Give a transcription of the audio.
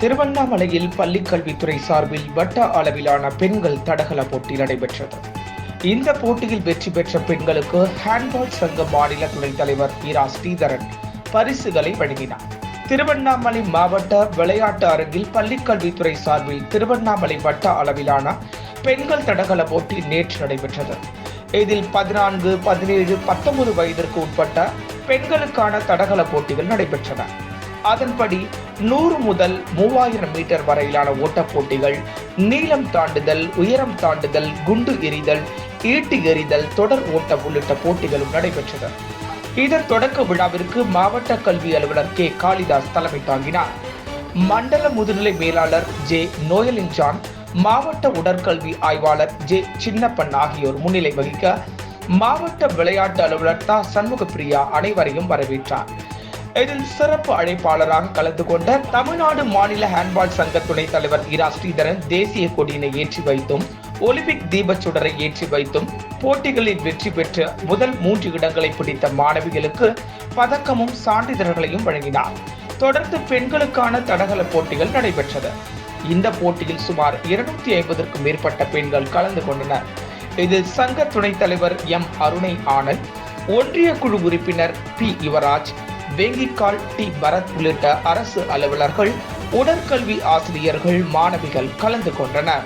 திருவண்ணாமலையில் பள்ளிக்கல்வித்துறை சார்பில் வட்ட அளவிலான பெண்கள் தடகள போட்டி நடைபெற்றது. இந்த போட்டியில் வெற்றி பெற்ற பெண்களுக்கு ஹேண்ட்பால் சங்க மாநில துணைத் தலைவர் இரா ஸ்ரீதரன் பரிசுகளை வழங்கினார். திருவண்ணாமலை மாவட்ட விளையாட்டு அரங்கில் பள்ளிக்கல்வித்துறை சார்பில் திருவண்ணாமலை வட்ட அளவிலான பெண்கள் தடகள போட்டி நேற்று நடைபெற்றது. இதில் 14, 17, 19 வயதிற்கு உட்பட்ட பெண்களுக்கான தடகள போட்டிகள் நடைபெற்றன. அதன்படி 100 முதல் 3000 மீட்டர் வரையிலான ஓட்டப் போட்டிகள், நீளம் தாண்டுதல், உயரம் தாண்டுதல், குண்டு எறிதல், ஈட்டி எறிதல், தொடர் ஓட்டம் உள்ளிட்ட போட்டிகளும் நடைபெற்றன. இதன் தொடக்க விழாவிற்கு மாவட்ட கல்வி அலுவலர் கே காளிதாஸ் தலைமை தாங்கினார். மண்டல முதுநிலை மேலாளர் ஜே நோயலின் ஜான், மாவட்ட உடற்கல்வி ஆய்வாளர் ஜே சின்னப்பன் ஆகியோர் முன்னிலை வகிக்க மாவட்ட விளையாட்டு அலுவலர் தா சண்முகப்பிரியா அனைவரையும் வரவேற்றார். இதில் சிறப்பு அழைப்பாளராக கலந்து கொண்ட தமிழ்நாடு மாநில ஹேண்ட்பால் சங்க துணைத் தலைவர் இரா ஸ்ரீதரன் தேசிய கொடியினை ஏற்றி வைத்தும் ஒலிம்பிக் தீபச்சுடரை ஏற்றி வைத்தும் போட்டிகளில் வெற்றி பெற்று முதல் 3 இடங்களை பிடித்த மாணவிகளுக்கு பதக்கமும் சான்றிதழ்களையும் வழங்கினார். தொடர்ந்து பெண்களுக்கான தடகள போட்டிகள் நடைபெற்றது. இந்த போட்டியில் சுமார் 250க்கும் மேற்பட்ட பெண்கள் கலந்து கொண்டனர். இதில் சங்க துணைத் தலைவர் எம் அருணை ஆனந்த், ஒன்றிய குழு உறுப்பினர் பி யுவராஜ், வேங்கிக்கால் டி பரத் உள்ளிட்ட அரசு அலுவலர்கள், உடற்கல்வி ஆசிரியர்கள், மாணவிகள் கலந்து கொண்டனர்.